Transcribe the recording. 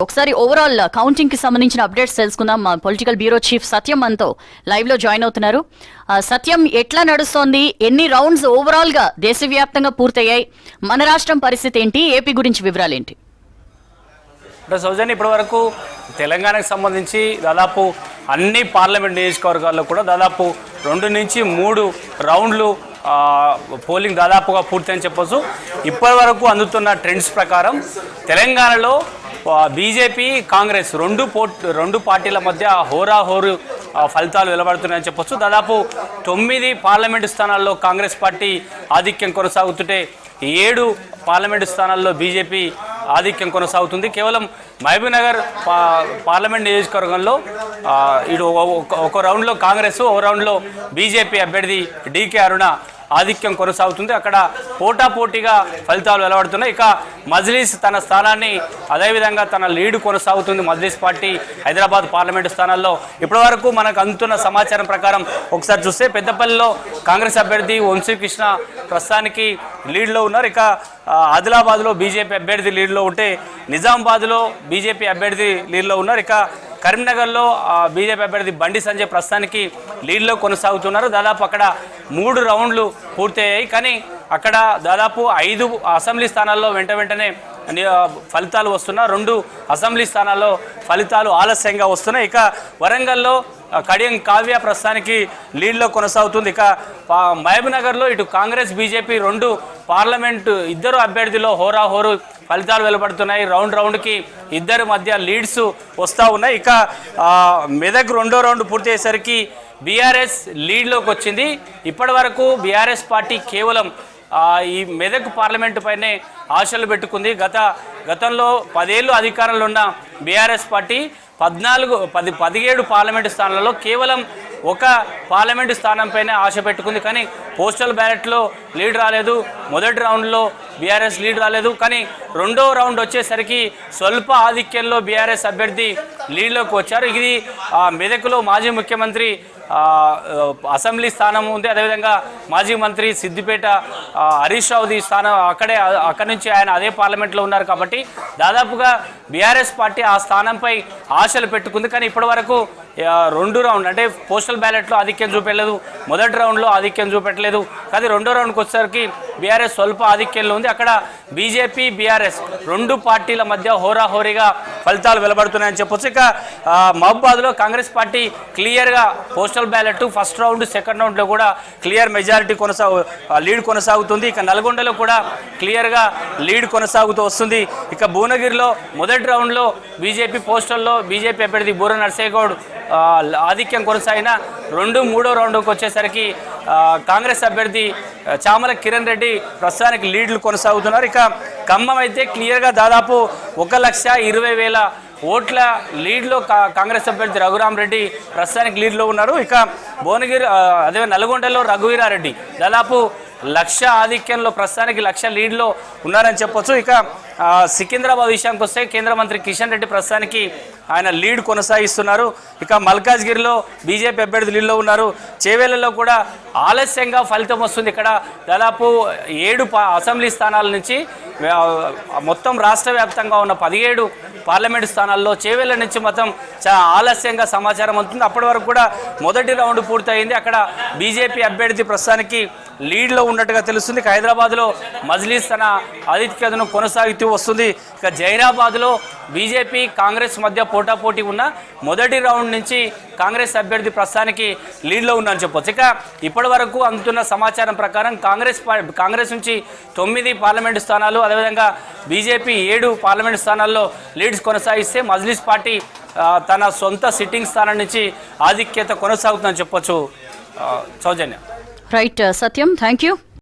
ఒకసారి overall counting కి సంబంధించిన అప్డేట్స్ తెలుసుకుందాం. మా పొలిటికల్ బ్యూరో చీఫ్ సత్యం మనతో లైవ్ లో జాయిన్ అవుతున్నారు. సత్యం, ఎట్లా నడుస్తోంది? ఎన్ని రౌండ్స్ ఓవరాల్ గా దేశవ్యాప్తంగా పూర్తయ్యాయి? మన రాష్ట్రం పరిస్థితి ఏంటి? ఏపీ గురించి వివరాలు ఏంటి? సౌజన్య, ఇప్పటి వరకు తెలంగాణకు సంబంధించి దాదాపు అన్ని పార్లమెంట్ నియోజకవర్గాల్లో కూడా దాదాపు 2 నుంచి 3 రౌండ్లు పోలింగ్ దాదాపుగా పూర్తని చెప్పొచ్చు. ఇప్పటి వరకు అందుతున్న ట్రెండ్స్ ప్రకారం తెలంగాణలో బీజేపీ కాంగ్రెస్ రెండు పార్టీల మధ్య హోరాహోరు ఫలితాలు వెలువడుతున్నాయని చెప్పొచ్చు. దాదాపు 9 పార్లమెంటు స్థానాల్లో కాంగ్రెస్ పార్టీ ఆధిక్యం కొనసాగుతుంటే 7 పార్లమెంటు స్థానాల్లో బీజేపీ ఆధిక్యం కొనసాగుతుంది. కేవలం మహబూబ్నగర్ పార్లమెంట్ నియోజకవర్గంలో ఇటు ఒక రౌండ్లో కాంగ్రెస్, ఒక రౌండ్లో బీజేపీ అభ్యర్థి డీకే అరుణ ఆధిక్యం కొనసాగుతుంది. అక్కడ పోటాపోటీగా ఫలితాలు వెలువడుతున్నాయి. ఇక మజ్లిస్ తన స్థానాన్ని అదేవిధంగా తన లీడ్ కొనసాగుతుంది. మజ్లిస్ పార్టీ హైదరాబాద్ పార్లమెంటు స్థానాల్లో ఇప్పటి వరకు మనకు అందుతున్న సమాచారం ప్రకారం ఒకసారి చూస్తే పెద్దపల్లిలో కాంగ్రెస్ అభ్యర్థి వంశీకృష్ణ ప్రస్తుతానికి లీడ్లో ఉన్నారు. ఇక ఆదిలాబాద్లో బీజేపీ అభ్యర్థి లీడ్లో ఉంటే నిజామాబాద్లో బీజేపీ అభ్యర్థి లీడ్లో ఉన్నారు. ఇక కరీంనగర్లో బీజేపీ అభ్యర్థి బండి సంజయ్ ప్రస్తుతానికి లీడ్లో కొనసాగుతున్నారు. దాదాపు అక్కడ 3 రౌండ్లు పూర్తయ్యాయి. కానీ అక్కడ దాదాపు 5 అసెంబ్లీ స్థానాల్లో వెంటనే ఫలితాలు వస్తున్నా, 2 అసెంబ్లీ స్థానాల్లో ఫలితాలు ఆలస్యంగా వస్తున్నాయి. ఇక వరంగల్లో కడియం కావ్య ప్రస్తుతానికి లీడ్లో కొనసాగుతుంది. ఇక మహబూబ్నగర్లో ఇటు కాంగ్రెస్ బీజేపీ 2 పార్లమెంటు ఇద్దరు అభ్యర్థుల్లో హోరాహోరు ఫలితాలు వెలువడుతున్నాయి. రౌండ్కి ఇద్దరి మధ్య లీడ్స్ వస్తూ ఉన్నాయి. ఇక మెదక్ 2వ రౌండ్ పూర్తి అయ్యేసరికి బీఆర్ఎస్ లీడ్లోకి వచ్చింది. ఇప్పటి వరకు బీఆర్ఎస్ పార్టీ కేవలం ఈ మెదక్ పార్లమెంటు పైనే ఆశలు పెట్టుకుంది. గతంలో 10 ఏళ్ళు అధికారంలో ఉన్న బీఆర్ఎస్ పార్టీ 17 పార్లమెంటు స్థానాలలో కేవలం 1 పార్లమెంటు స్థానం పైన ఆశ పెట్టుకుంది. కానీ పోస్టల్ బ్యాలెట్లో లీడ్ రాలేదు. మొదటి రౌండ్లో బీఆర్ఎస్ లీడ్ రాలేదు. కానీ 2వ రౌండ్ వచ్చేసరికి స్వల్ప ఆధిక్యంలో బీఆర్ఎస్ అభ్యర్థి లీడ్లోకి వచ్చారు. ఇది మెదక్లో మాజీ ముఖ్యమంత్రి అసెంబ్లీ స్థానం ఉంది. అదేవిధంగా మాజీ మంత్రి సిద్దిపేట హరీష్ రావుది స్థానం అక్కడి నుంచి ఆయన అదే పార్లమెంట్లో ఉన్నారు. కాబట్టి దాదాపుగా బీఆర్ఎస్ పార్టీ ఆ స్థానంపై ఆశలు పెట్టుకుంది. కానీ ఇప్పటి వరకు 2 రౌండ్ అంటే పోస్టల్ బ్యాలెట్లో ఆధిక్యం చూపెట్టలేదు, మొదటి రౌండ్లో ఆధిక్యం చూపెట్టలేదు. కానీ 2వ రౌండ్కి వచ్చేసరికి బీఆర్ఎస్ స్వల్ప ఆధిక్యంలో ఉంది. అక్కడ బీజేపీ బీఆర్ఎస్ 2 పార్టీల మధ్య హోరాహోరీగా ఫలితాలు వెలువడుతున్నాయని చెప్పొచ్చు. ఇక మహబూబాద్లో కాంగ్రెస్ పార్టీ క్లియర్గా postal ballot first round, second రౌండ్లో కూడా క్లియర్ మెజారిటీ లీడ్ కొనసాగుతుంది. ఇక నల్గొండలో కూడా క్లియర్గా లీడ్ కొనసాగుతూ వస్తుంది. ఇక భువనగిరిలో మొదటి రౌండ్లో బీజేపీ పోస్టల్లో బీజేపీ అభ్యర్థి బూర నర్సేగౌడ్ ఆధిక్యం కొనసాగిన 2, 3వ రౌండ్కి వచ్చేసరికి కాంగ్రెస్ అభ్యర్థి చామల కిరణ్ రెడ్డి ప్రస్తుతానికి లీడ్లు కొనసాగుతున్నారు. ఇక ఖమ్మం అయితే క్లియర్గా దాదాపు 1,20,000 ఓట్ల లీడ్లో కాంగ్రెస్ అభ్యర్థి రఘురామ్ రెడ్డి ప్రస్తుతానికి లీడ్లో ఉన్నారు. ఇక భువనగిరి అదే నల్గొండలో రఘువీరారెడ్డి దాదాపు 1,00,000 ఆధిక్యంలో ప్రస్తుతానికి 1,00,000 లీడ్లో ఉన్నారని చెప్పొచ్చు. ఇక సికింద్రాబాద్ విషయానికి వస్తే కేంద్ర మంత్రి కిషన్ రెడ్డి ప్రస్తుతానికి ఆయన లీడ్ కొనసాగిస్తున్నారు. ఇక మల్కాజ్గిరిలో బీజేపీ అభ్యర్థి లీడ్లో ఉన్నారు. చేవేళ్లలో కూడా ఆలస్యంగా ఫలితం వస్తుంది. ఇక్కడ దాదాపు 7 అసెంబ్లీ స్థానాల నుంచి మొత్తం రాష్ట్ర వ్యాప్తంగా ఉన్న 17 పార్లమెంటు స్థానాల్లో చేవేళ్ల నుంచి మొత్తం ఆలస్యంగా సమాచారం అందుతుంది. అప్పటి వరకు కూడా మొదటి రౌండ్ పూర్తయింది. అక్కడ బీజేపీ అభ్యర్థి ప్రస్తుతానికి లీడ్లో ఉన్నట్టుగా తెలుస్తుంది. హైదరాబాద్లో మజ్లిస్ తన ఆధిక్యతను కొనసాగుతూ వస్తుంది. ఇక జైరాబాద్లో బీజేపీ కాంగ్రెస్ మధ్య పోటాపోటీ ఉన్న మొదటి రౌండ్ నుంచి కాంగ్రెస్ అభ్యర్థి ప్రస్తుతానికి లీడ్లో ఉందని చెప్పొచ్చు. ఇక ఇప్పటి వరకు అందుతున్న సమాచారం ప్రకారం కాంగ్రెస్ నుంచి 9 పార్లమెంటు స్థానాలు, అదేవిధంగా బీజేపీ 7 పార్లమెంటు స్థానాల్లో లీడ్స్ కొనసాగిస్తే మజ్లిస్ పార్టీ తన సొంత సిట్టింగ్ స్థానం నుంచి ఆధిక్యత కొనసాగుతుందని చెప్పొచ్చు. Soujanya. Right Satyam, thank you.